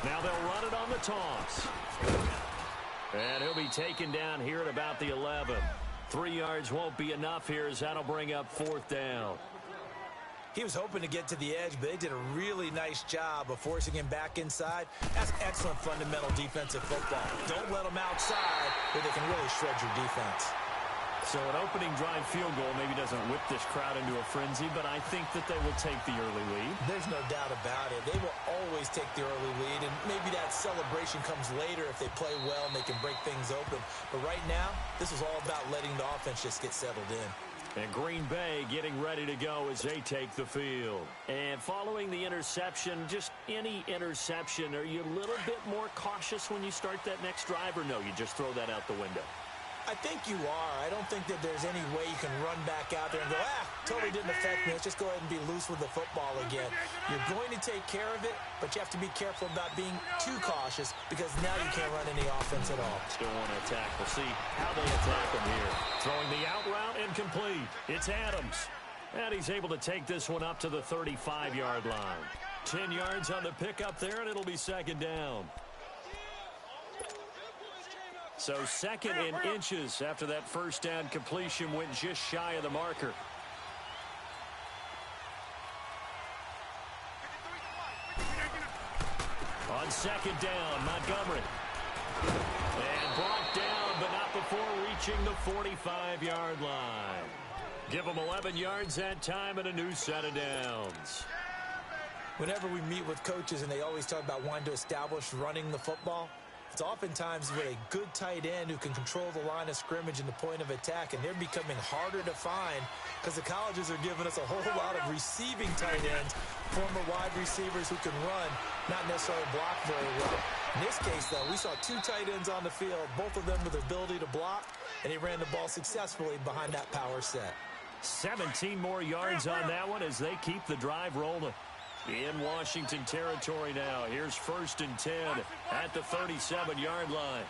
Now they'll run it on the toss. And he'll be taken down here at about the 11. 3 yards won't be enough here as that'll bring up 4th down. He was hoping to get to the edge, but they did a really nice job of forcing him back inside. That's excellent fundamental defensive football. Don't let them outside where they can really shred your defense. So an opening drive field goal maybe doesn't whip this crowd into a frenzy, but I think that they will take the early lead. There's no doubt about it. They will always take the early lead, and maybe that celebration comes later if they play well and they can break things open. But right now, this is all about letting the offense just get settled in. And Green Bay getting ready to go as they take the field. And following the interception, just any interception, are you a little bit more cautious when you start that next drive, or no, you just throw that out the window? I think you are. I don't think that there's any way you can run back out there and go, totally didn't affect me. Let's just go ahead and be loose with the football again. You're going to take care of it, but you have to be careful about being too cautious because now you can't run any offense at all. Still want to attack. We'll see how they attack him here. Throwing the out route incomplete. It's Adams. And he's able to take this one up to the 35-yard line. 10 yards on the pickup there, and it'll be 2nd down. So 2nd and inches after that first down completion went just shy of the marker. On 2nd down, Montgomery. And brought down, but not before reaching the 45-yard line. Give them 11 yards that time and a new set of downs. Whenever we meet with coaches and they always talk about wanting to establish running the football, it's oftentimes with a good tight end who can control the line of scrimmage and the point of attack, and they're becoming harder to find because the colleges are giving us a whole lot of receiving tight ends, former wide receivers who can run, not necessarily block very well. In this case, though, we saw 2 tight ends on the field, both of them with the ability to block, and he ran the ball successfully behind that power set. 17 more yards on that one as they keep the drive rolling. In Washington territory now. Here's 1st and 10 at the 37-yard line.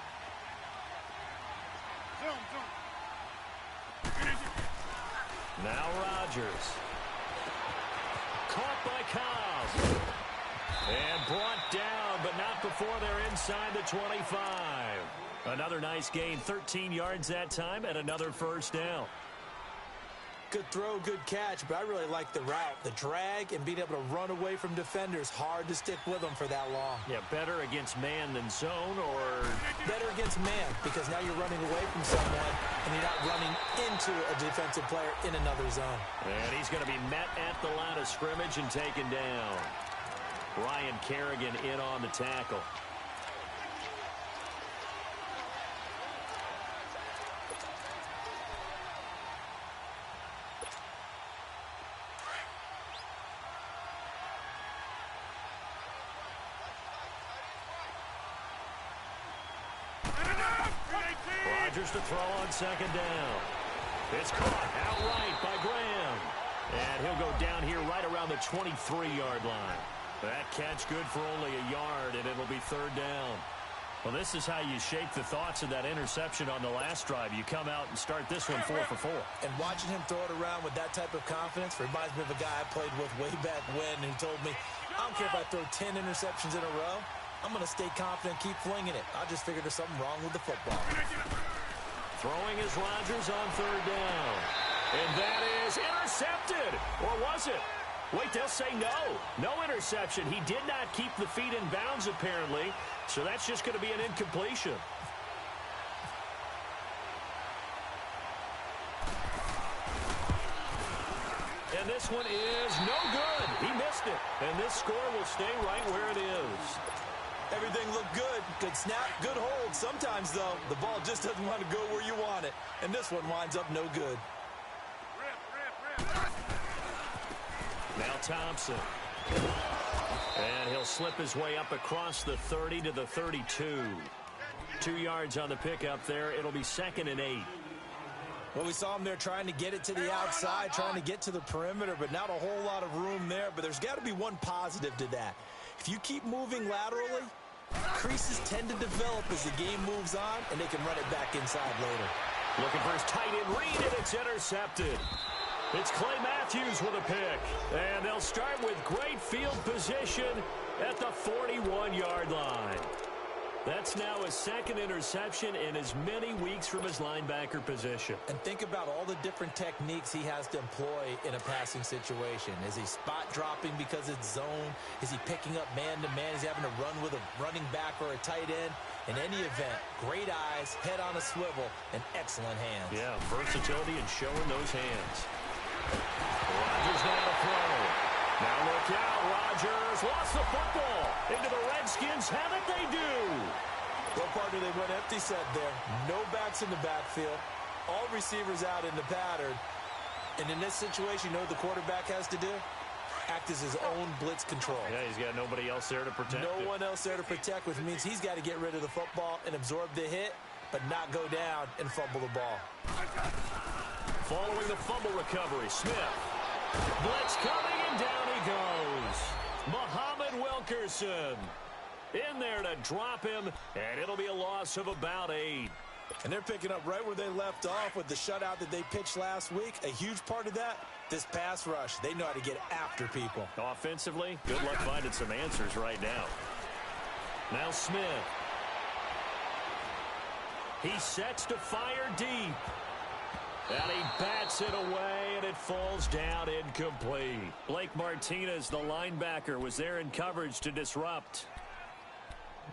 Now Rodgers. Caught by Cobb. And brought down, but not before they're inside the 25. Another nice gain, 13 yards that time, and another 1st down. Good throw, good catch, but I really like the route. The drag and being able to run away from defenders, hard to stick with them for that long. Yeah, better against man than zone, or better against man, because now you're running away from someone and you're not running into a defensive player in another zone. And he's going to be met at the line of scrimmage and taken down. Ryan Kerrigan in on the tackle. Rodgers to throw on 2nd down. It's caught outright by Graham. And he'll go down here right around the 23-yard line. That catch good for only a yard, and it'll be 3rd down. Well, this is how you shape the thoughts of that interception on the last drive. You come out and start this one 4 for 4. And watching him throw it around with that type of confidence reminds me of a guy I played with way back when who told me, I don't care if I throw 10 interceptions in a row. I'm going to stay confident, keep flinging it. I just figured there's something wrong with the football. Throwing is Rodgers on 3rd down. And that is intercepted. Or was it? Wait, they'll say no. No interception. He did not keep the feet in bounds, apparently. So that's just going to be an incompletion. And this one is no good. He missed it. And this score will stay right where it is. Everything looked good. Good snap, good hold. Sometimes, though, the ball just doesn't want to go where you want it. And this one winds up no good. Now Thompson. And he'll slip his way up across the 30 to the 32. 2 yards on the pickup there. It'll be 2nd and 8. Well, we saw him there trying to get it to the outside, trying to get to the perimeter, but not a whole lot of room there. But there's got to be one positive to that. If you keep moving laterally, creases tend to develop as the game moves on, and they can run it back inside later. Looking for his tight end read, and it's intercepted. It's Clay Matthews with a pick. And they'll start with great field position at the 41-yard line. That's now his second interception in as many weeks from his linebacker position. And think about all the different techniques he has to employ in a passing situation. Is he spot dropping because it's zone? Is he picking up man-to-man? Is he having to run with a running back or a tight end? In any event, great eyes, head on a swivel, and excellent hands. Yeah, versatility and showing those hands. Rodgers now to throw. Now look out, Rodgers lost the football. Into the Redskins, have it they do. Well, partner, they went empty set there. No backs in the backfield. All receivers out in the pattern. And in this situation, you know what the quarterback has to do? Act as his own blitz control. Yeah, he's got nobody else there to protect him. No one else there to protect, which means he's got to get rid of the football and absorb the hit, but not go down and fumble the ball. Following the fumble recovery, Smith. Blitz coming, and down he goes. Muhammad Wilkerson in there to drop him, and it'll be a loss of about 8. And they're picking up right where they left off with the shutout that they pitched last week. A huge part of that, this pass rush. They know how to get after people. Offensively, good luck finding some answers right now. Now Smith. He sets to fire deep. And he bats it away, and it falls down incomplete. Blake Martinez, the linebacker, was there in coverage to disrupt.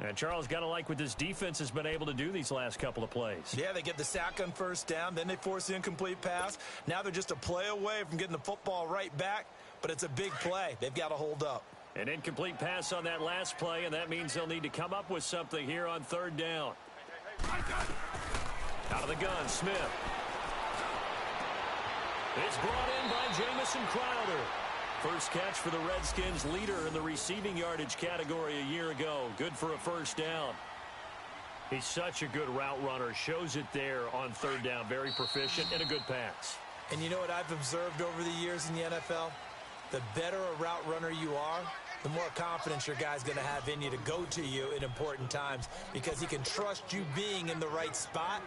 And Charles, got to like what this defense has been able to do these last couple of plays. Yeah, they get the sack on first down, then they force the incomplete pass. Now they're just a play away from getting the football right back, but it's a big play. They've got to hold up. An incomplete pass on that last play, and that means they'll need to come up with something here on third down. Out of the gun, Smith. It's brought in by Jamison Crowder. First catch for the Redskins, leader in the receiving yardage category a year ago. Good for a first down. He's such a good route runner. Shows it there on third down. Very proficient and a good pass. And you know what I've observed over the years in the NFL? The better a route runner you are, the more confidence your guy's going to have in you to go to you in important times because he can trust you being in the right spot,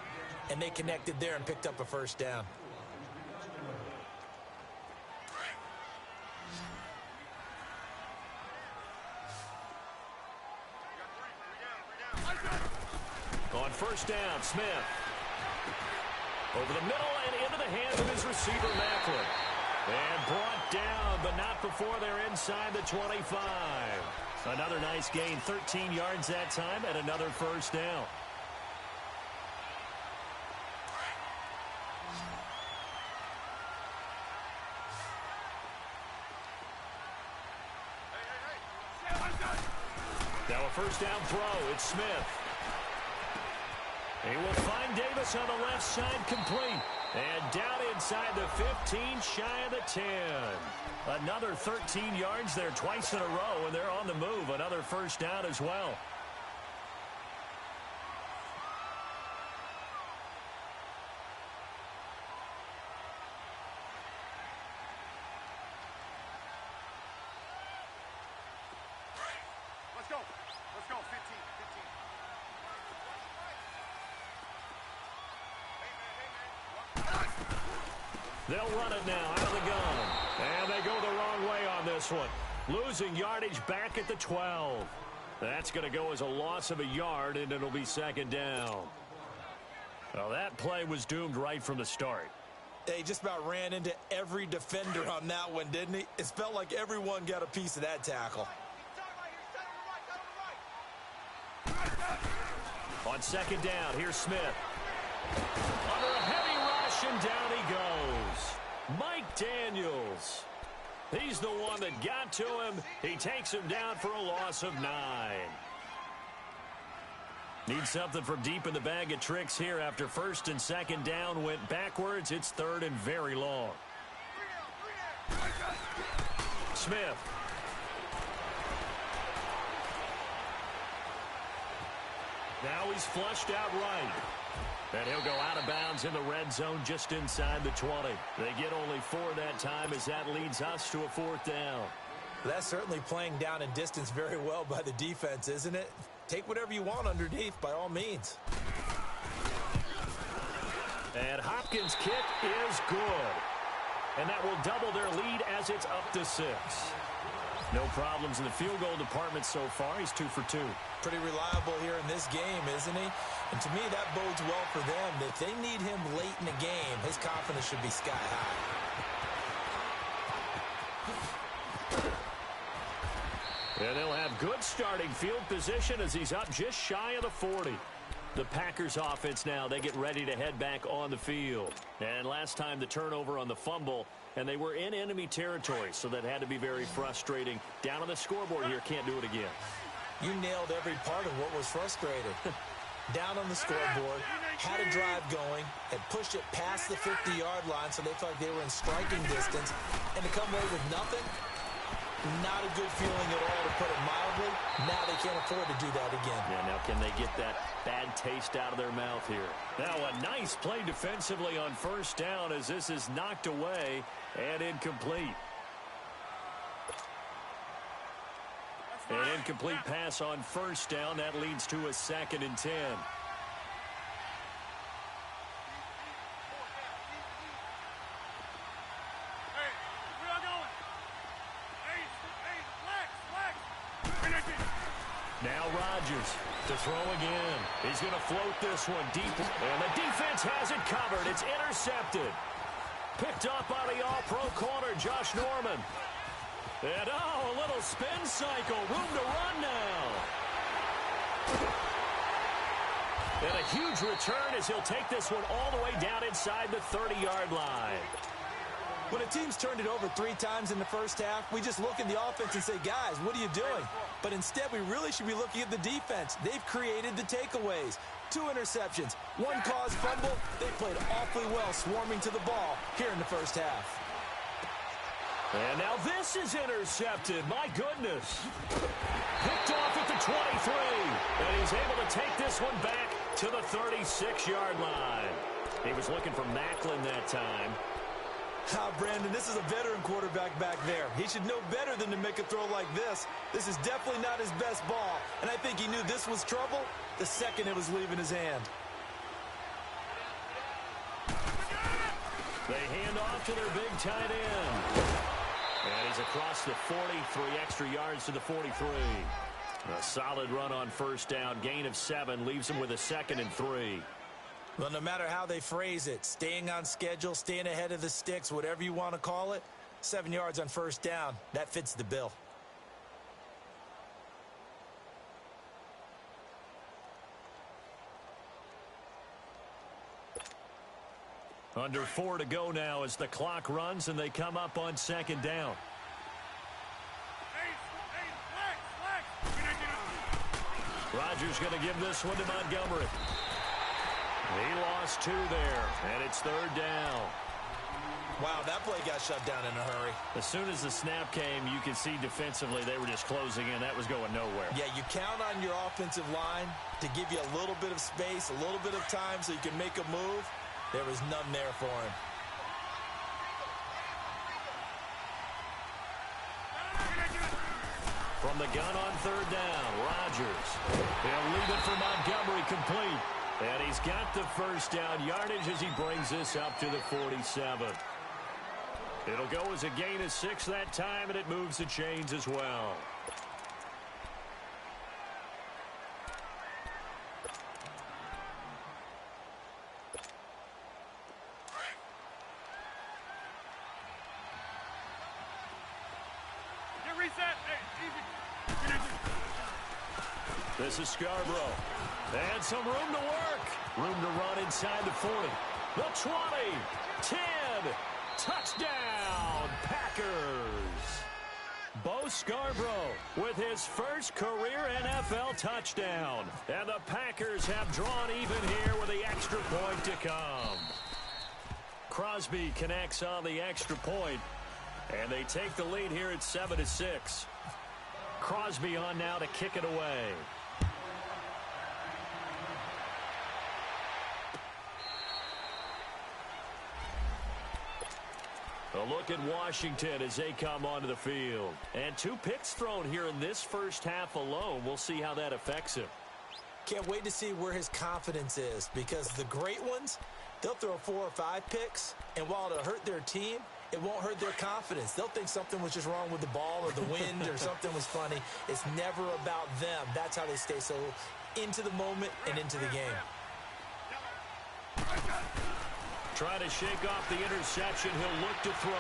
and they connected there and picked up a first down. On first down, Smith. Over the middle and into the hands of his receiver, Macklin. And brought down, but not before they're inside the 25. Another nice gain, 13 yards that time, and another first down. Now a first down throw, it's Smith. He will find Davis on the left side, complete. And down inside the 15, shy of the 10. Another 13 yards there twice in a row, and they're on the move. Another first down as well. Let's go. Let's go. 15. They'll run it now out of the gun. And they go the wrong way on this one. Losing yardage back at the 12. That's going to go as a loss of a yard, and it'll be second down. Well, that play was doomed right from the start. They just about ran into every defender on that one, didn't he? It felt like everyone got a piece of that tackle. On second down, here's Smith. Under a heavy rush, and down he goes. Mike Daniels. He's the one that got to him. He takes him down for a loss of 9. Need something from deep in the bag of tricks here after first and second down went backwards. It's third and very long. Smith. Now he's flushed out right. And he'll go out of bounds in the red zone just inside the 20. They get only 4 that time as that leads us to a fourth down. That's certainly playing down in distance very well by the defense, isn't it? Take whatever you want underneath, by all means. And Hopkins' kick is good. and that will double their lead as it's up to 6. No problems in the field goal department so far. He's 2 for 2. Pretty reliable here in this game, isn't he? And to me, that bodes well for them. If they need him late in the game, his confidence should be sky high. And they'll have good starting field position as he's up just shy of the 40. The Packers offense now, they get ready to head back on the field. And last time the turnover on the fumble, and they were in enemy territory, so that had to be very frustrating. Down on the scoreboard here, can't do it again. You nailed every part of what was frustrating. Down on the scoreboard, had a drive going, had pushed it past the 50-yard line so they felt like they were in striking distance, and to come away with nothing, not a good feeling at all, to put it mildly. Now they can't afford to do that again. Yeah, now can they get that bad taste out of their mouth here? Now a nice play defensively on first down as this is knocked away and incomplete. An incomplete pass on first down. That leads to a 2nd and 10. Now Rodgers to throw again. He's going to float this one deep. And the defense has it covered. It's intercepted. Picked up by the all-pro corner, Josh Norman. And, a little spin cycle. Room to run now. And a huge return as he'll take this one all the way down inside the 30-yard line. When a team's turned it over 3 times in the first half, we just look at the offense and say, guys, what are you doing? But instead, we really should be looking at the defense. They've created the takeaways. 2 interceptions, 1 caused fumble. They played awfully well swarming to the ball here in the first half. And now this is intercepted. My goodness. Picked off at the 23. And he's able to take this one back to the 36-yard line. He was looking for Macklin that time. Brandon, this is a veteran quarterback back there. He should know better than to make a throw like this. This is definitely not his best ball. And I think he knew this was trouble the second it was leaving his hand. They hand off to their big tight end. And he's across the 40, 3 extra yards to the 43. A solid run on first down. Gain of 7 leaves him with a 2nd and 3. Well, no matter how they phrase it, staying on schedule, staying ahead of the sticks, whatever you want to call it, 7 yards on first down, that fits the bill. Under 4 to go now as the clock runs and they come up on 2nd down. Rodgers going to give this one to Montgomery. He lost 2 there, and it's 3rd down. Wow, that play got shut down in a hurry. As soon as the snap came, you could see defensively they were just closing in. That was going nowhere. Yeah, you count on your offensive line to give you a little bit of space, a little bit of time so you can make a move. There was none there for him. From the gun on 3rd down, Rodgers. He'll leave it for Montgomery complete. And he's got the first down yardage as he brings this up to the 47. It'll go as a gain of 6 that time, and it moves the chains as well. This is Scarborough. And some room to work. Room to run inside the 40. The 20. 10. Touchdown, Packers. Bo Scarborough with his first career NFL touchdown. And the Packers have drawn even here with the extra point to come. Crosby connects on the extra point. And they take the lead here at 7-6. Crosby on now to kick it away. A look at Washington as they come onto the field. And 2 picks thrown here in this first half alone. We'll see how that affects him. Can't wait to see where his confidence is, because the great ones, they'll throw 4 or 5 picks, and while it'll hurt their team, it won't hurt their confidence. They'll think something was just wrong with the ball or the wind or something was funny. It's never about them. That's how they stay so into the moment and into the game. Trying to shake off the interception. He'll look to throw.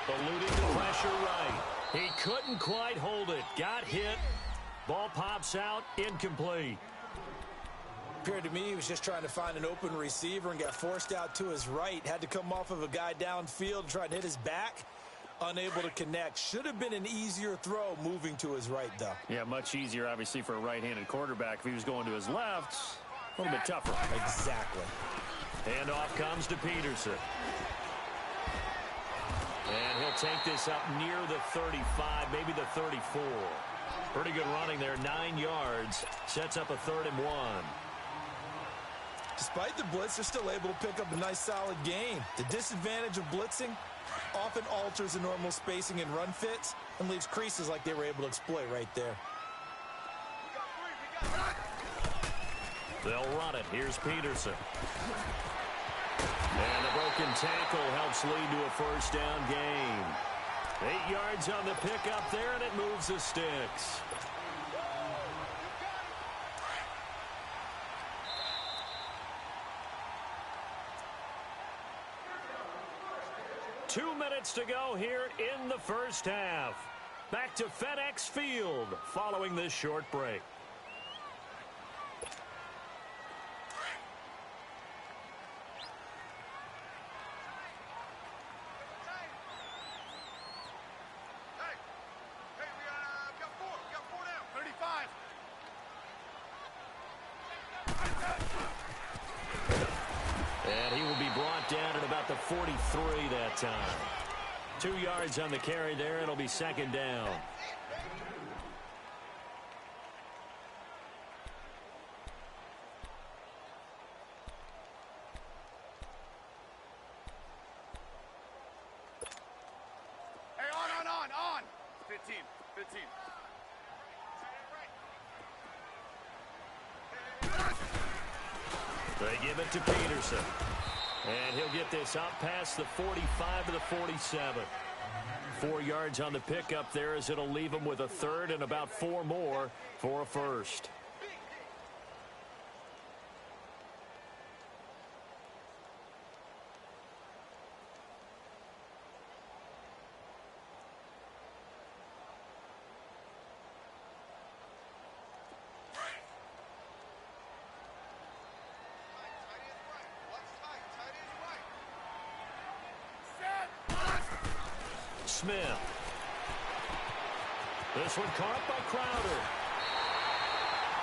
Eluding the pressure right. He couldn't quite hold it. Got hit. Ball pops out. Incomplete. Appeared to me he was just trying to find an open receiver and got forced out to his right. Had to come off of a guy downfield and try to hit his back. Unable to connect. Should have been an easier throw moving to his right, though. Yeah, much easier, obviously, for a right-handed quarterback. If he was going to his left, a little bit tougher. Exactly. Handoff comes to Peterson. And he'll take this up near the 35, maybe the 34. Pretty good running there, 9 yards. Sets up a 3rd and 1. Despite the blitz, they're still able to pick up a nice, solid gain. The disadvantage of blitzing often alters the normal spacing and run fits and leaves creases like they were able to exploit right there. They'll run it. Here's Peterson. And a broken tackle helps lead to a first down gain. 8 yards on the pickup there, and it moves the sticks. Two minutes to go here in the first half. Back to FedEx Field following this short break. And he will be brought down at about the 43 that time. 2 yards on the carry there. It'll be 2nd down. Hey, on. 15. They give it to Peterson. And he'll get this up past the 45 to the 47. 4 yards on the pickup there as it'll leave him with a 3rd and about 4 more for a first. Smith. This one caught by Crowder.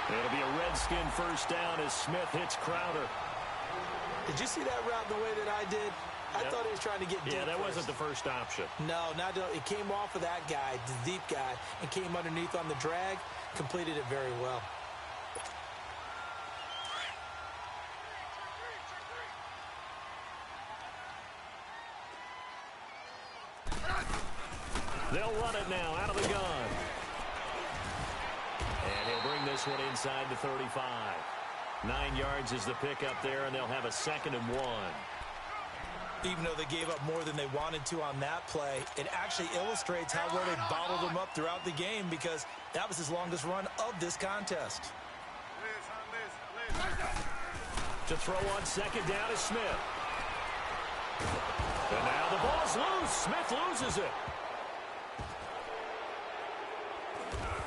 It'll be a Redskin first down as Smith hits Crowder. Did you see that route the way that I did? I thought he was trying to get deep. Yeah, that first. wasn't the first option. No, it came off of that guy, the deep guy, and came underneath on the drag. Completed it very well. They'll run it now out of the gun. And he'll bring this one inside the 35. 9 yards is the pickup there, and they'll have a 2nd and 1. Even though they gave up more than they wanted to on that play, it actually illustrates how well they bottled him up throughout the game because that was his longest run of this contest. To throw on 2nd down is Smith. And now the ball's loose. Smith loses it.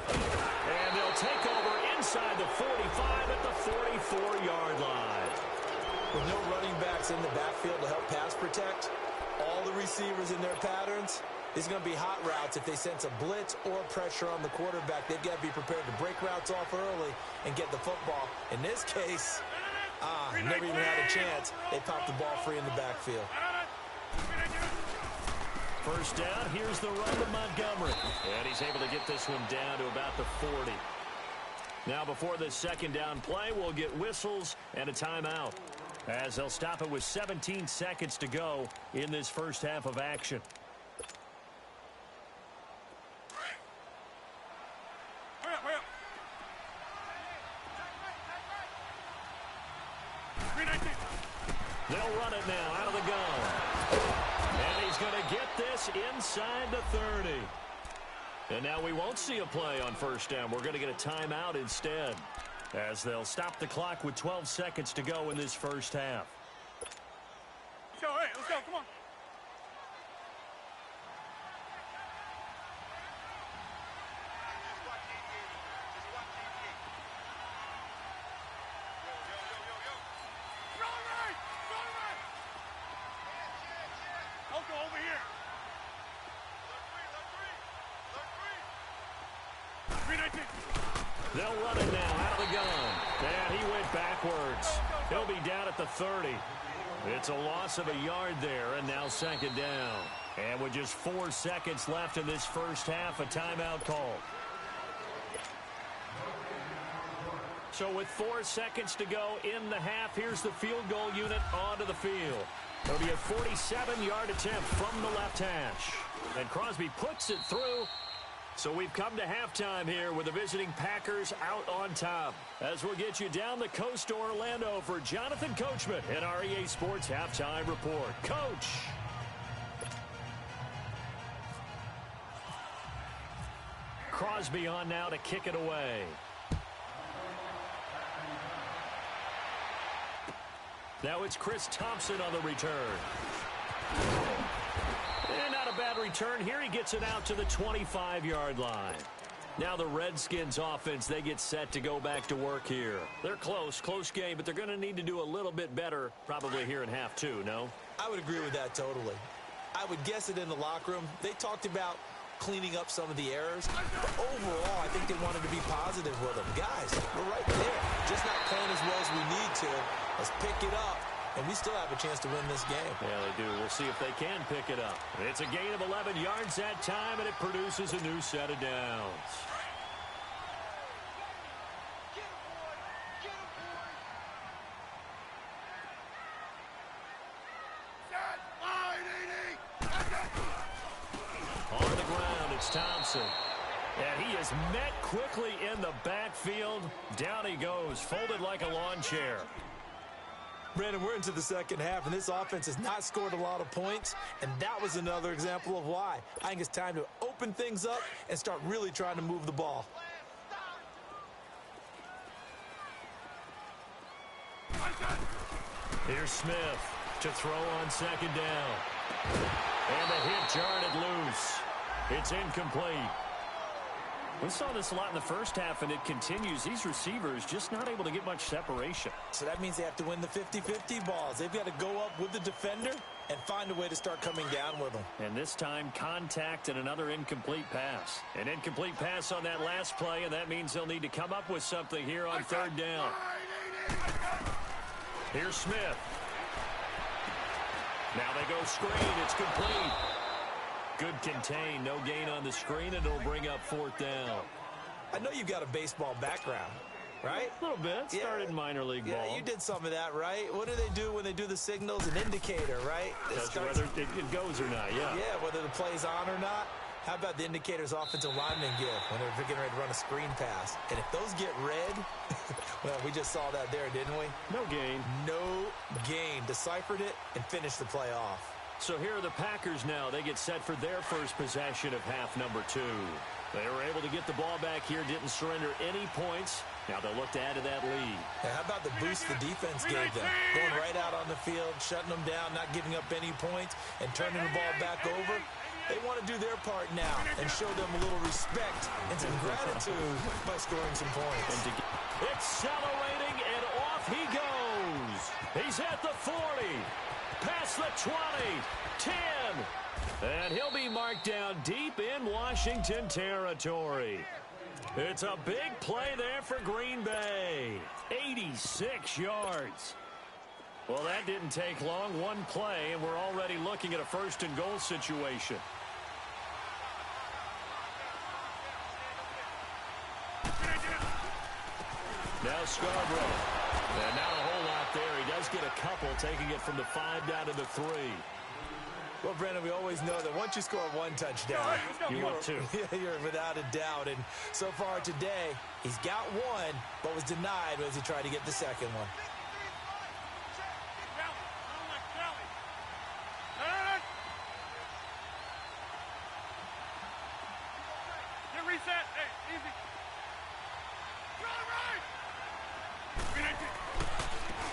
And they'll take over inside the 45 at the 44-yard line. With no running backs in the backfield to help pass protect, all the receivers in their patterns, these are going to be hot routes if they sense a blitz or pressure on the quarterback. They've got to be prepared to break routes off early and get the football. In this case, never even had a chance. They popped the ball free in the backfield. First down, here's the run to Montgomery. And he's able to get this one down to about the 40. Now before this 2nd down play, we'll get whistles and a timeout, as they'll stop it with 17 seconds to go in this first half of action. They'll run it now out of the gun. And he's going to get this inside the 30. And now we won't see a play on first down. We're going to get a timeout instead, as they'll stop the clock with 12 seconds to go in this first half. Let's go, hey, let's go, come on. They'll run it now out of the gun. And he went backwards. He'll be down at the 30. It's a loss of a yard there, and now second down. And with just 4 seconds left in this first half, a timeout called. So with 4 seconds to go in the half, here's the field goal unit onto the field. It'll be a 47-yard attempt from the left hash. And Crosby puts it through. So we've come to halftime here with the visiting Packers out on top. As we'll get you down the coast to Orlando for Jonathan Coachman in our EA Sports Halftime Report. Coach! Crosby on now to kick it away. Now it's Chris Thompson on the return. And not a bad return here. He gets it out to the 25-yard line. Now the Redskins offense, they get set to go back to work here. They're close game, but they're going to need to do a little bit better probably here in half two, no? I would agree with that totally. I would guess it in the locker room. They talked about cleaning up some of the errors, but overall, I think they wanted to be positive with them. Guys, we're right there. Just not playing as well as we need to. Let's pick it up. And we still have a chance to win this game. Yeah, they do. We'll see if they can pick it up. It's a gain of 11 yards that time, and it produces a new set of downs. On the ground, it's Thompson. And he is met quickly in the backfield. Down he goes, folded like a lawn chair. Brandon, we're into the second half, and this offense has not scored a lot of points, and that was another example of why. I think it's time to open things up and start really trying to move the ball. Here's Smith to throw on second down. And the hit jarred it loose. It's incomplete. We saw this a lot in the first half, and it continues. These receivers just not able to get much separation. So that means they have to win the 50-50 balls. They've got to go up with the defender and find a way to start coming down with them. And this time, contact and another incomplete pass. An incomplete pass on that last play, and that means they'll need to come up with something here on third down. Here's Smith. Now they go screen. It's complete. Good contain, no gain on the screen, and it'll bring up fourth down. I know you've got a baseball background, right? A little bit. Started in minor league ball. Yeah, you did some of that, right? What do they do when they do the signals? An indicator, right? That's whether it goes or not, yeah. Yeah, whether the play's on or not. How about the indicators offensive linemen give when they're getting ready to run a screen pass? And if those get red, well, we just saw that there, didn't we? No gain. No gain. Deciphered it and finished the play off. So here are the Packers now. They get set for their first possession of half number two. They were able to get the ball back here, didn't surrender any points. Now they'll look to add to that lead. And how about the boost the defense gave them? Going right out on the field, shutting them down, not giving up any points, and turning the ball back over. They want to do their part now and show them a little respect and some gratitude by scoring some points. Accelerating, and off he goes. He's at the 40. Past the 20, 10, and he'll be marked down deep in Washington territory. It's a big play there for Green Bay. 86 yards. Well, that didn't take long. One play, and we're already looking at a first and goal situation. Now Scarborough. And not a whole lot there. He does get a couple, taking it from the 5 down to the 3. Well, Brandon, we always know that once you score one touchdown, you want two. You're without a doubt. And so far today, he's got one, but was denied as he tried to get the second one. Reset. Hey, easy.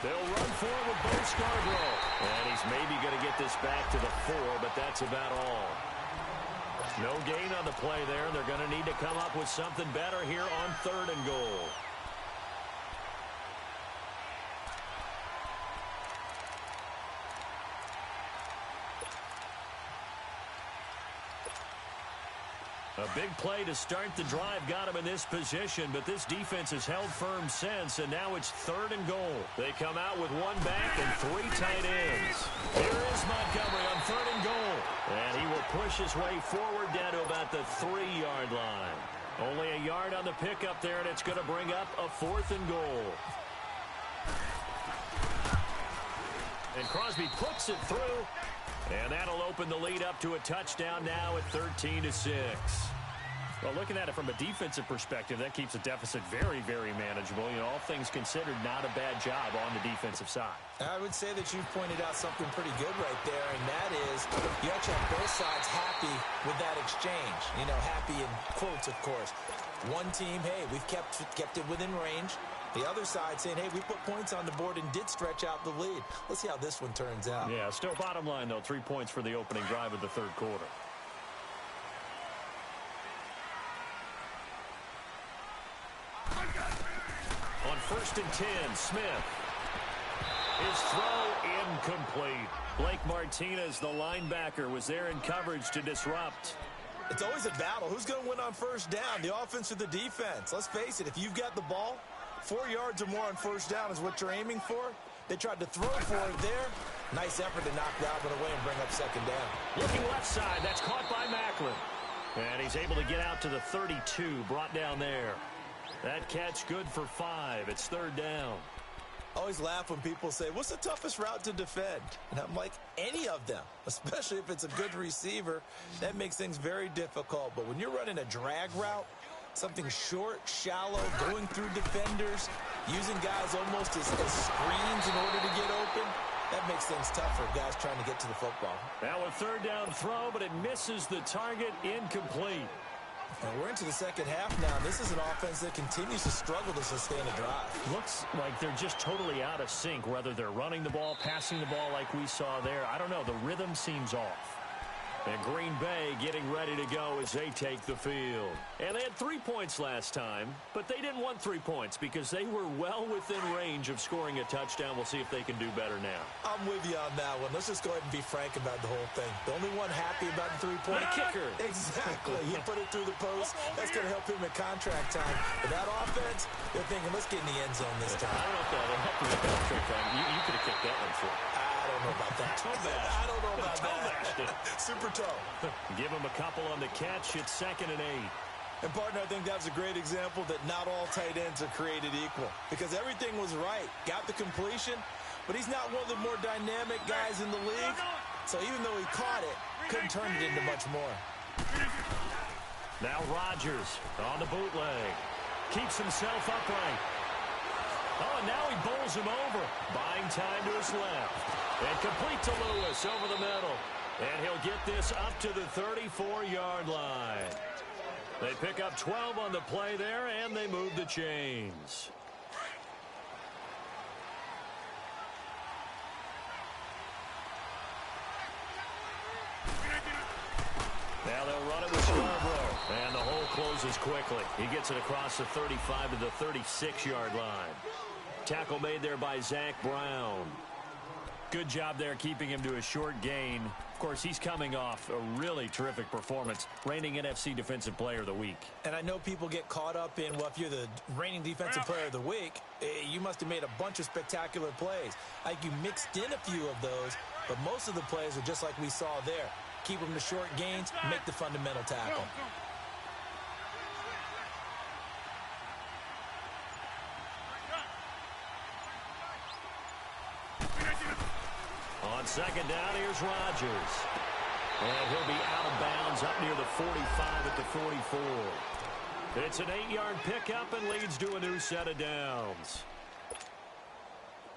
They'll run for it with Bo Scarborough. And he's maybe going to get this back to the 4, but that's about all. No gain on the play there. They're going to need to come up with something better here on 3rd and goal. A big play to start the drive got him in this position, but this defense has held firm since, and now it's 3rd and goal. They come out with 1 back and 3 tight ends. Here is Montgomery on 3rd and goal, and he will push his way forward down to about the 3-yard line. Only a yard on the pickup there, and it's going to bring up a 4th and goal. And Crosby puts it through. And that'll open the lead up to a touchdown now at 13-6. Well, looking at it from a defensive perspective, that keeps the deficit very, very manageable. You know, all things considered, not a bad job on the defensive side. I would say that you've pointed out something pretty good right there, and that is you actually have both sides happy with that exchange. You know, happy in quotes, of course. One team, hey, we've kept it within range. The other side saying, hey, we put points on the board and did stretch out the lead. Let's see how this one turns out. Yeah, still bottom line, though, 3 points for the opening drive of the 3rd quarter. On 1st and 10, Smith. His throw incomplete. Blake Martinez, the linebacker, was there in coverage to disrupt. It's always a battle. Who's going to win on 1st down, the offense or the defense? Let's face it, if you've got the ball, 4 yards or more on 1st down is what you're aiming for. They tried to throw for it there. Nice effort to knock that one away and bring up 2nd down. Looking left side, that's caught by Macklin. And he's able to get out to the 32, brought down there. That catch good for 5. It's 3rd down. I always laugh when people say, what's the toughest route to defend? And I'm like, any of them, especially if it's a good receiver. That makes things very difficult. But when you're running a drag route, something short, shallow, going through defenders, using guys almost as screens in order to get open, that makes things tough for guys trying to get to the football. Now a 3rd down throw, but it misses the target, incomplete. And we're into the 2nd half now. This is an offense that continues to struggle to sustain a drive. Looks like they're just totally out of sync, whether they're running the ball, passing the ball like we saw there. I don't know. The rhythm seems off. And Green Bay getting ready to go as they take the field. And they had 3 points last time, but they didn't want 3 points because they were well within range of scoring a touchdown. We'll see if they can do better now. I'm with you on that one. Let's just go ahead and be frank about the whole thing. The only one happy about the 3-point kicker. Exactly. He put it through the post. That's going to help him at contract time. But that offense, they're thinking, let's get in the end zone this time. I don't know if that'll help you at contract time. You could have kicked that one for. I don't know about that. I don't know about that. Super toe. Give him a couple on the catch. It's 2nd and 8. And, partner, I think that's a great example that not all tight ends are created equal. Because everything was right. Got the completion, but he's not one of the more dynamic guys in the league. So even though he caught it, couldn't turn it into much more. Now Rodgers on the bootleg. Keeps himself upright. Oh, and now he bowls him over. Buying time to his left. And complete to Lewis over the middle. And he'll get this up to the 34-yard line. They pick up 12 on the play there, and they move the chains. Now they'll run it with Scarborough. And the hole closes quickly. He gets it across the 35 to the 36-yard line. Tackle made there by Zach Brown. Good job there keeping him to a short gain. Of course, he's coming off a really terrific performance, reigning NFC Defensive Player of the Week. And I know people get caught up in, well, if you're the reigning Defensive Player of the Week, you must have made a bunch of spectacular plays. Like you mixed in a few of those, but most of the plays are just like we saw there. Keep them to short gains, make the fundamental tackle. On 2nd down, here's Rodgers. And he'll be out of bounds up near the 45 at the 44. It's an 8-yard pickup and leads to a new set of downs.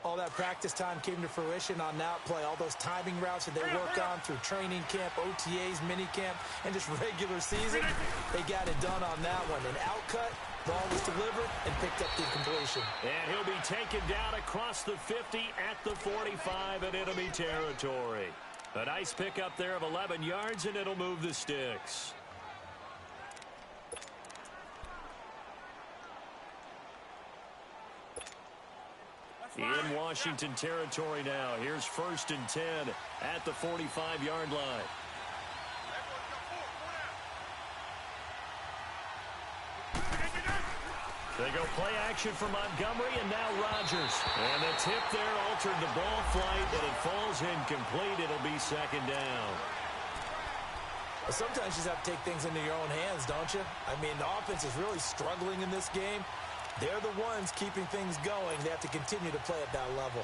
All that practice time came to fruition on that play. All those timing routes that they work on through training camp, OTAs, minicamp, and just regular season, they got it done on that one. An outcut, ball was delivered, and picked up the completion. And he'll be taken down across the 50 at the 45 in enemy territory. A nice pickup there of 11 yards, and it'll move the sticks. In Washington territory now. Here's 1st and 10 at the 45-yard line. They go play action for Montgomery, and now Rodgers. And the tip there altered the ball flight, and it falls incomplete. It'll be 2nd down. Well, sometimes you just have to take things into your own hands, don't you? I mean, the offense is really struggling in this game. They're the ones keeping things going. They have to continue to play at that level.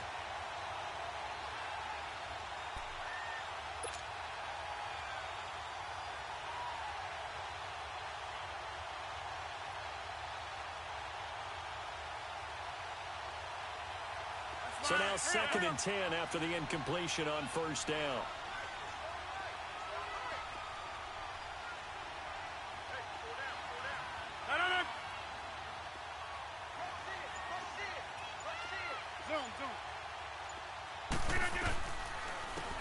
So now 2nd and 10 after the incompletion on 1st down.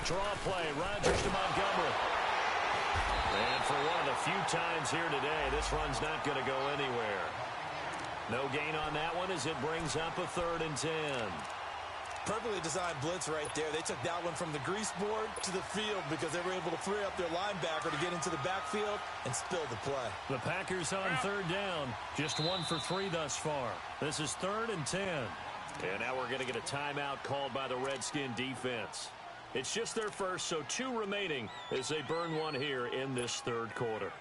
Draw play, Rodgers to Montgomery. And for one of the few times here today, this run's not going to go anywhere. No gain on that one as it brings up a 3rd and 10. Perfectly designed blitz right there. They took that one from the grease board to the field because they were able to free up their linebacker to get into the backfield and spill the play. The Packers on 3rd down. Just 1 for 3 thus far. This is 3rd and 10. And now we're going to get a timeout called by the Redskin defense. It's just their first, so 2 remaining as they burn one here in this 3rd quarter.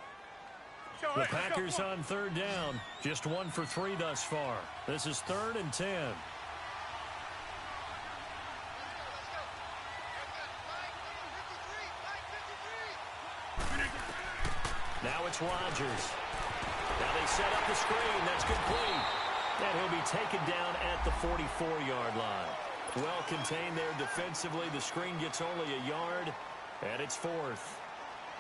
The Packers on 3rd down. Just 1 for 3 thus far. This is 3rd and 10. Now it's Rodgers. Now they set up the screen. That's complete. And he'll be taken down at the 44-yard line. Well contained there defensively. The screen gets only a yard, and it's 4th.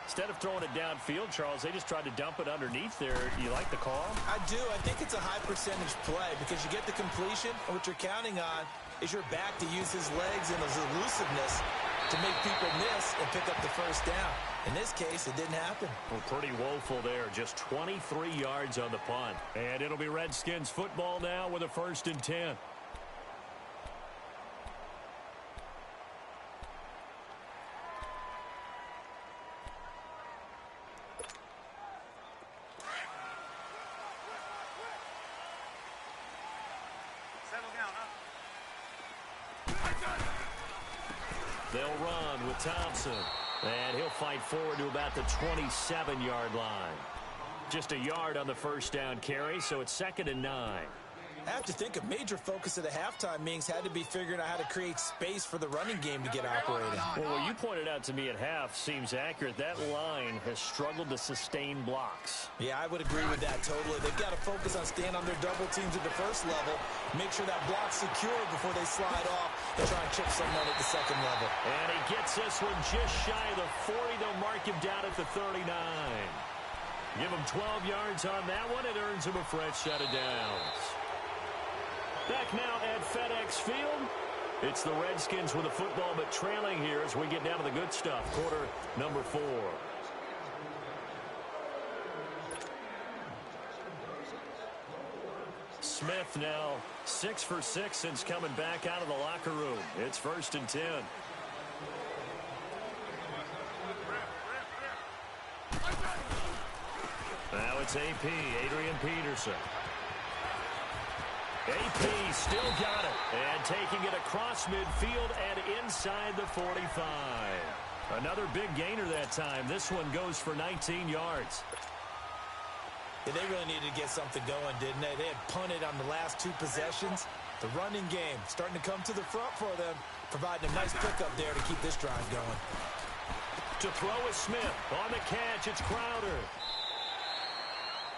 Instead of throwing it downfield, Charles, they just tried to dump it underneath there. Do you like the call? I do. I think it's a high-percentage play because you get the completion, and what you're counting on is your back to use his legs and his elusiveness to make people miss and pick up the 1st down. In this case, it didn't happen. Well, pretty woeful there. Just 23 yards on the punt. And it'll be Redskins football now with a 1st and 10. They'll run with Thompson. And he'll fight forward to about the 27-yard line. Just a yard on the 1st down carry, so it's 2nd and 9. I have to think a major focus of the halftime meetings had to be figuring out how to create space for the running game to get operating. Well, what you pointed out to me at half seems accurate. That line has struggled to sustain blocks. Yeah, I would agree with that totally. They've got to focus on staying on their double teams at the 1st level, make sure that block's secure before they slide off and try and chip someone at the 2nd level. And he gets this one just shy of the 40. They'll mark him down at the 39. Give him 12 yards on that one. It earns him a fresh set of downs. Back now at FedEx Field. It's the Redskins with the football, but trailing here as we get down to the good stuff. Quarter number 4. Smith now 6 for 6 since coming back out of the locker room. It's 1st and 10. Now it's AP, Adrian Peterson. AP still got it, and taking it across midfield and inside the 45. Another big gainer that time. This one goes for 19 yards. Yeah, they really needed to get something going, didn't they? They had punted on the last 2 possessions. The running game starting to come to the front for them, providing a nice pickup there to keep this drive going. To throw is Smith. On the catch, it's Crowder.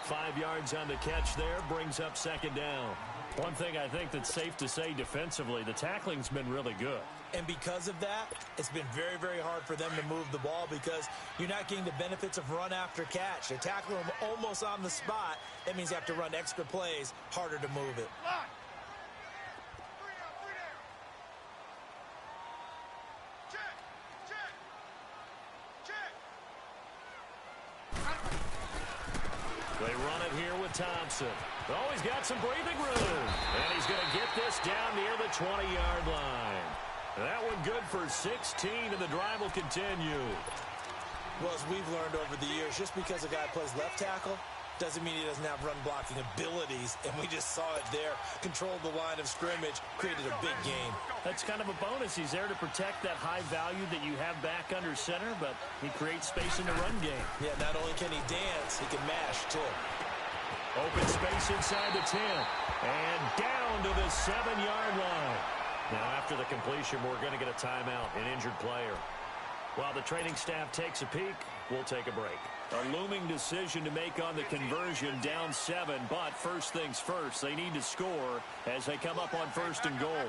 5 yards on the catch there, brings up second down. One thing I think that's safe to say defensively, the tackling's been really good. And because of that, it's been very, very hard for them to move the ball because you're not getting the benefits of run after catch. They're tackling them almost on the spot. That means you have to run extra plays, harder to move it. They run it here with Thompson. Oh, he's got some breathing room. And he's going to get this down near the 20-yard line. That one good for 16, and the drive will continue. Well, as we've learned over the years, just because a guy plays left tackle doesn't mean he doesn't have run-blocking abilities, and we just saw it there. Controlled the line of scrimmage, created a big game. That's kind of a bonus. He's there to protect that high value that you have back under center, but he creates space in the run game. Yeah, not only can he dance, he can mash, too. Open space inside the 10, and down to the 7-yard line. Now, after the completion, we're going to get a timeout, an injured player. While the training staff takes a peek, we'll take a break. A looming decision to make on the conversion, down 7, but first things first, they need to score as they come up on 1st and goal.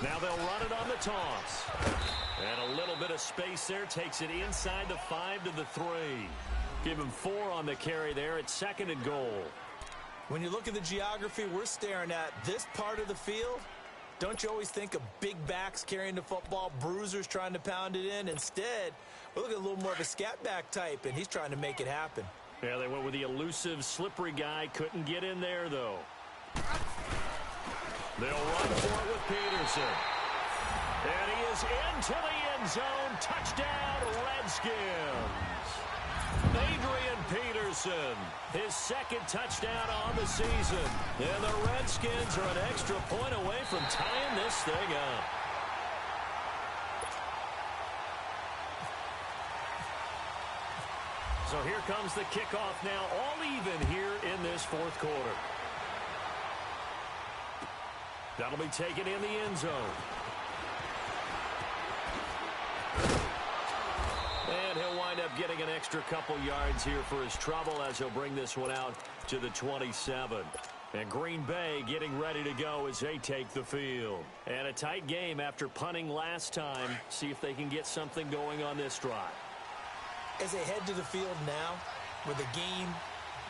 Now they'll run it on the toss. And a little bit of space there, takes it inside the 5 to the 3. Give him 4 on the carry there at 2nd and goal. When you look at the geography we're staring at, this part of the field, don't you always think of big backs carrying the football, bruisers trying to pound it in? Instead, we're looking at a little more of a scat back type, and he's trying to make it happen. Yeah, they went with the elusive, slippery guy. Couldn't get in there, though. They'll run for it with Peterson. And he is into the end zone. Touchdown, Redskins. Adrian Peterson, his 2nd touchdown on the season. And the Redskins are an extra point away from tying this thing up. So here comes the kickoff now, all even here in this 4th quarter. That'll be taken in the end zone. And he'll wind up getting an extra couple yards here for his trouble as he'll bring this one out to the 27. And Green Bay getting ready to go as they take the field. And a tight game after punting last time. See if they can get something going on this drive. As they head to the field now, with the game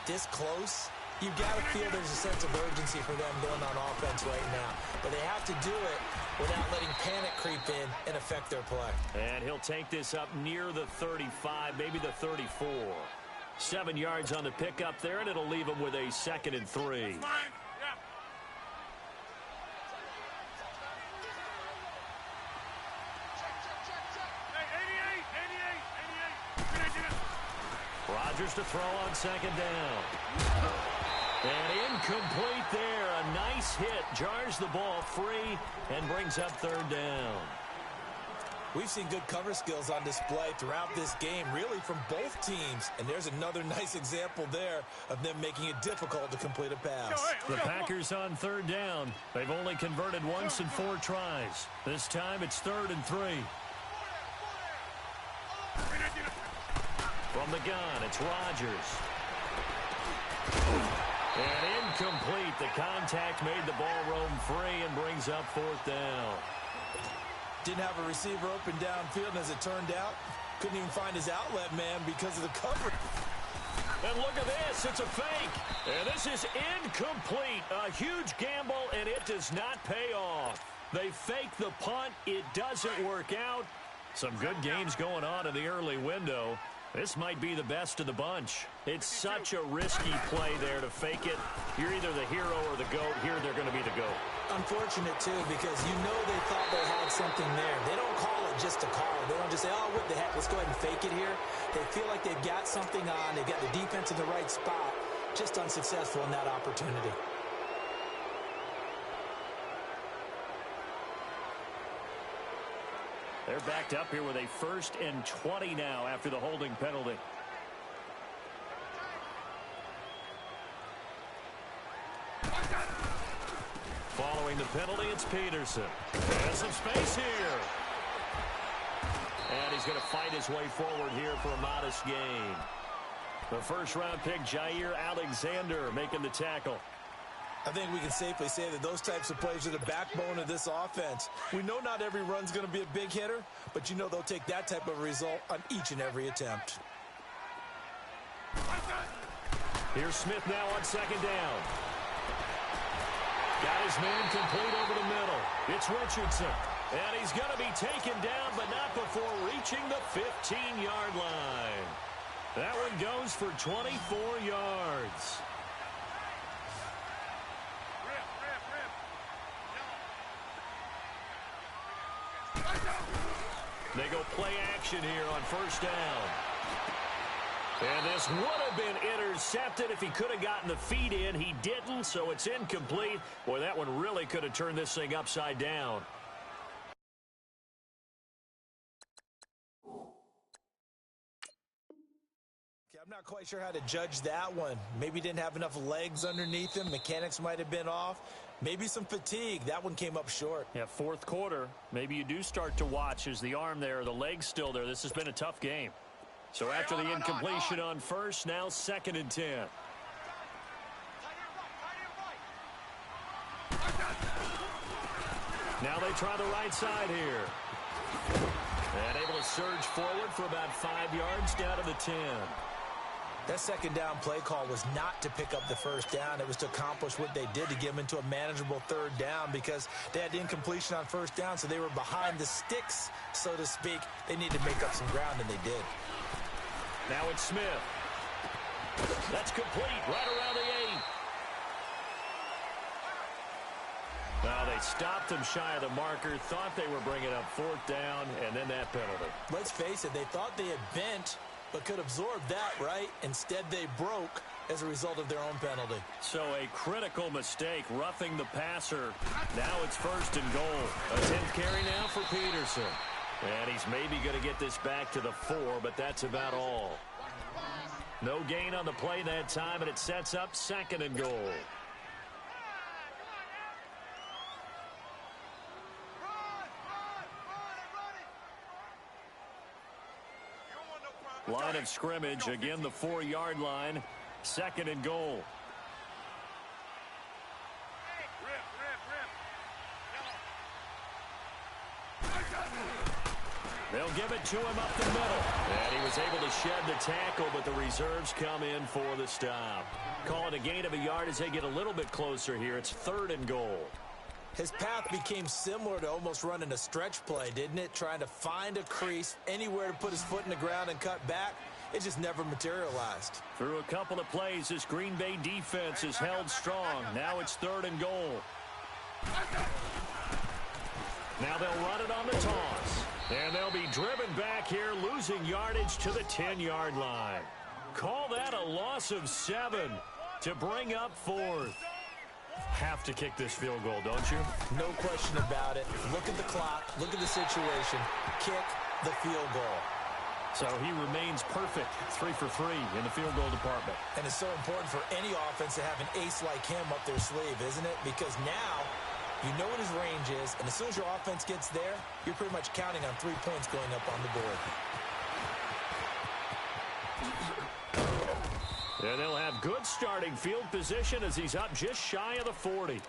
this close, you've got to feel there's a sense of urgency for them going on offense right now. But they have to do it without letting panic creep in and affect their play. And he'll take this up near the 35, maybe the 34. 7 yards on the pickup there, and it'll leave him with a 2nd and 3. Rodgers to throw on 2nd down. And incomplete there. A nice hit. Jars the ball free and brings up 3rd down. We've seen good cover skills on display throughout this game, really from both teams. And there's another nice example there of them making it difficult to complete a pass. The Packers on 3rd down. They've only converted once in 4 tries. This time it's 3rd and 3. From the gun, it's Rodgers. And incomplete. The contact made the ball roam free and brings up 4th down. Didn't have a receiver open downfield, and as it turned out, couldn't even find his outlet man because of the cover. And look at this. It's a fake. And this is incomplete. A huge gamble, and it does not pay off. They fake the punt. It doesn't work out. Some good games going on in the early window. This might be the best of the bunch. It's such a risky play there to fake it. You're either the hero or the GOAT. Here they're going to be the GOAT. Unfortunate, too, because you know they thought they had something there. They don't call it just to call it. They don't just say, oh, what the heck, let's go ahead and fake it here. They feel like they've got something on. They've got the defense in the right spot. Just unsuccessful in that opportunity. They're backed up here with a 1st and 20 now after the holding penalty. Following the penalty, it's Peterson. Has some space here. And he's going to fight his way forward here for a modest gain. The first-round pick, Jair Alexander, making the tackle. I think we can safely say that those types of plays are the backbone of this offense. We know not every run's going to be a big hitter, but you know they'll take that type of result on each and every attempt. Here's Smith now on second down. Got his man complete over the middle. It's Richardson. And he's going to be taken down, but not before reaching the 15-yard line. That one goes for 24 yards. They go play action here on first down. And this would have been intercepted if he could have gotten the feet in. He didn't, so it's incomplete. Boy, that one really could have turned this thing upside down. I'm not quite sure how to judge that one. Maybe didn't have enough legs underneath him. Mechanics might have been off. Maybe some fatigue. That one came up short. Yeah, fourth quarter. Maybe you do start to watch. Is the arm there, the leg's still there? This has been a tough game. So after the incompletion on first, now 2nd and 10. Now they try the right side here. And able to surge forward for about 5 yards down to the 10. That second down play call was not to pick up the first down. It was to accomplish what they did to get them into a manageable third down because they had incompletion on first down, so they were behind the sticks, so to speak. They needed to make up some ground, and they did. Now it's Smith. That's complete right around the 8. Now they stopped him shy of the marker, thought they were bringing up 4th down, and then that penalty. Let's face it, they thought they had bent but could absorb that, right? Instead, they broke as a result of their own penalty. So a critical mistake, roughing the passer. Now it's 1st and goal. A 10th carry now for Peterson. And he's maybe going to get this back to the 4, but that's about all. No gain on the play that time, and it sets up 2nd and goal. Line of scrimmage, again the 4-yard line, 2nd and goal. They'll give it to him up the middle. And he was able to shed the tackle, but the reserves come in for the stop. Call it a gain of a yard as they get a little bit closer here. It's 3rd and goal. His path became similar to almost running a stretch play, didn't it? Trying to find a crease, anywhere to put his foot in the ground and cut back. It just never materialized. Through a couple of plays, this Green Bay defense is held strong. Now it's 3rd and goal. Now they'll run it on the toss. And they'll be driven back here, losing yardage to the 10-yard line. Call that a loss of 7 to bring up 4th. Have to kick this field goal, don't you? No question about it. Look at the clock. Look at the situation. Kick the field goal. So he remains perfect, 3 for 3 in the field goal department. And it's so important for any offense to have an ace like him up their sleeve, isn't it? Because now you know what his range is, and as soon as your offense gets there, you're pretty much counting on 3 points going up on the board. And they'll have good starting field position as he's up just shy of the 40.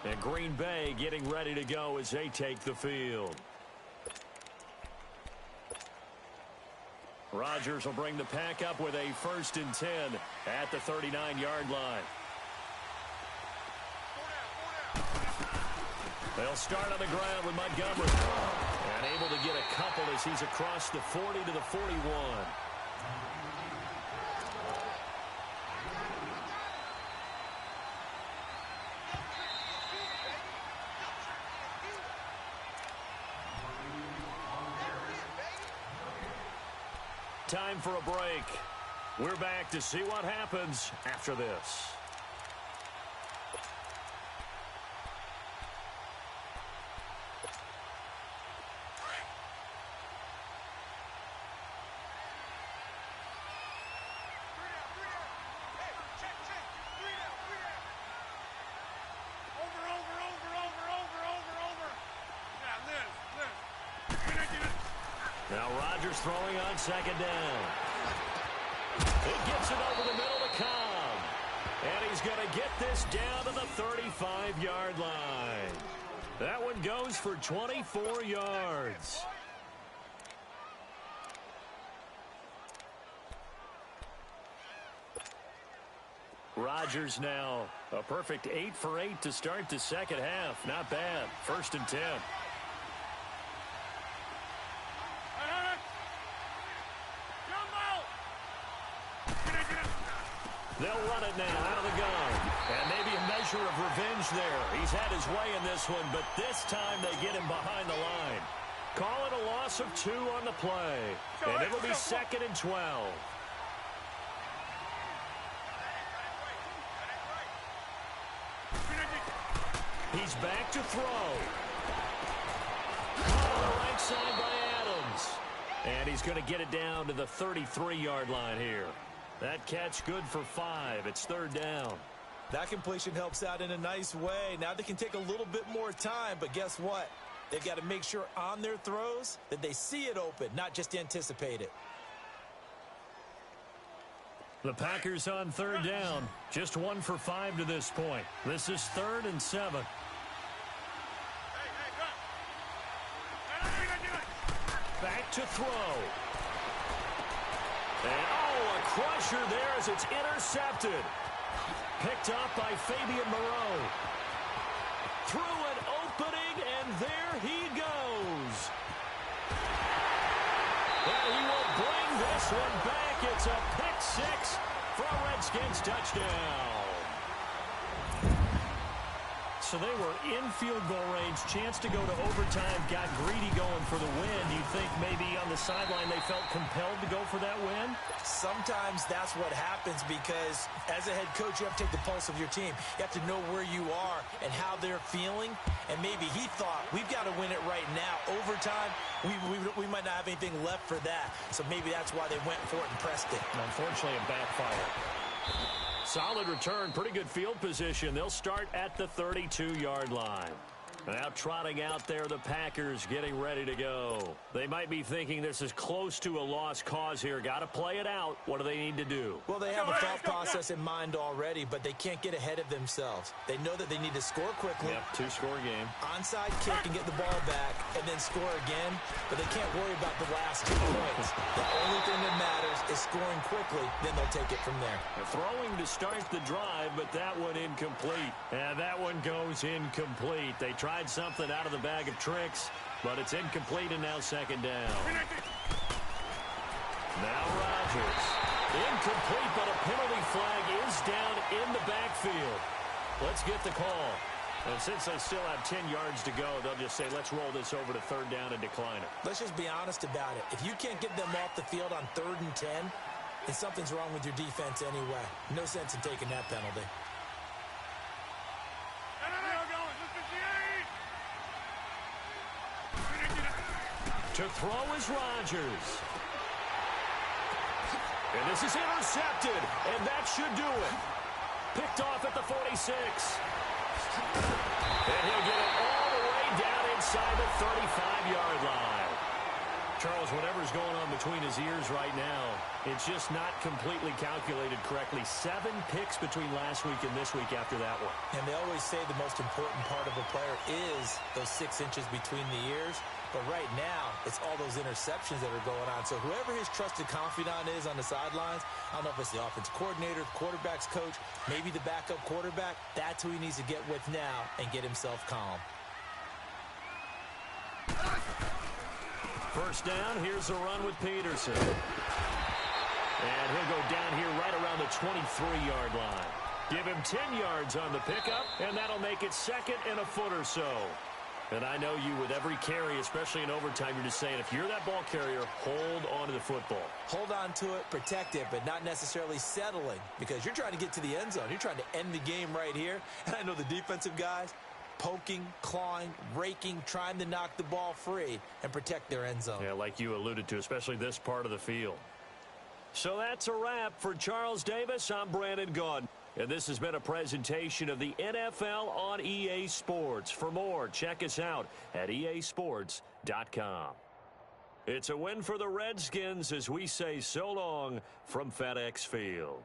And Green Bay getting ready to go as they take the field. Rodgers will bring the pack up with a 1st and 10 at the 39-yard line. They'll start on the ground with Montgomery. And able to get a couple as he's across the 40 to the 41. Time for a break. We're back to see what happens after this. Rodgers throwing on second down. He gets it over the middle to Cobb. And he's going to get this down to the 35-yard line. That one goes for 24 yards. Rodgers now a perfect 8 for 8 to start the second half. Not bad. 1st and 10. They'll run it now out of the gun. And maybe a measure of revenge there. He's had his way in this one, but this time they get him behind the line. Call it a loss of 2 on the play. And it'll be 2nd and 12. He's back to throw. Caught on the right side by Adams. And he's going to get it down to the 33-yard line here. That catch good for 5. It's 3rd down. That completion helps out in a nice way. Now they can take a little bit more time, but guess what? They've got to make sure on their throws that they see it open, not just anticipate it. The Packers on 3rd down. Just 1 for 5 to this point. This is 3rd and 7. Back to throw. And, a crusher there as it's intercepted. Picked up by Fabian Moreau. Through an opening, and there he goes. And he will bring this one back. It's a pick 6 for a Redskins touchdown. So they were in field goal range, chance to go to overtime, got greedy going for the win. Do you think maybe on the sideline they felt compelled to go for that win? Sometimes that's what happens because as a head coach, you have to take the pulse of your team. You have to know where you are and how they're feeling. And maybe he thought, we've got to win it right now. Overtime, we might not have anything left for that. So maybe that's why they went for it and pressed it. And unfortunately, it backfired. Solid return, pretty good field position. They'll start at the 32-yard line. Now trotting out there, the Packers getting ready to go. They might be thinking this is close to a lost cause here. Got to play it out. What do they need to do? Well, they have a thought process in mind already, but they can't get ahead of themselves. They know that they need to score quickly. Yep, 2-score game. Onside kick and get the ball back and then score again, but they can't worry about the last 2 points. The only thing that matters is scoring quickly, then they'll take it from there. They're throwing to start the drive, but that one incomplete. And that one goes incomplete. They tried something out of the bag of tricks, but it's incomplete and now 2nd down. Now Rodgers. Incomplete, but a penalty flag is down in the backfield. Let's get the call. And since they still have 10 yards to go, they'll just say, let's roll this over to 3rd down and decline it. Let's just be honest about it. If you can't get them off the field on 3rd and 10, then something's wrong with your defense anyway. No sense in taking that penalty. To throw is Rodgers. And this is intercepted, and that should do it. Picked off at the 46. And he'll get it all the way down inside the 35-yard line. Charles, whatever's going on between his ears right now, it's just not completely calculated correctly. 7 picks between last week and this week after that one. And they always say the most important part of a player is those 6 inches between the ears. But right now, it's all those interceptions that are going on. So whoever his trusted confidant is on the sidelines, I don't know if it's the offensive coordinator, the quarterback's coach, maybe the backup quarterback, that's who he needs to get with now and get himself calm. 1st down, here's the run with Peterson. And he'll go down here right around the 23-yard line. Give him 10 yards on the pickup, and that'll make it 2nd and a foot or so. And I know you, with every carry, especially in overtime, you're just saying, if you're that ball carrier, hold on to the football. Hold on to it, protect it, but not necessarily settling, because you're trying to get to the end zone. You're trying to end the game right here. And I know the defensive guys, poking, clawing, raking, trying to knock the ball free and protect their end zone. Yeah, like you alluded to, especially this part of the field. So that's a wrap for Charles Davis. I'm Brandon Gaudin. And this has been a presentation of the NFL on EA Sports. For more, check us out at easports.com. It's a win for the Redskins as we say so long from FedEx Field.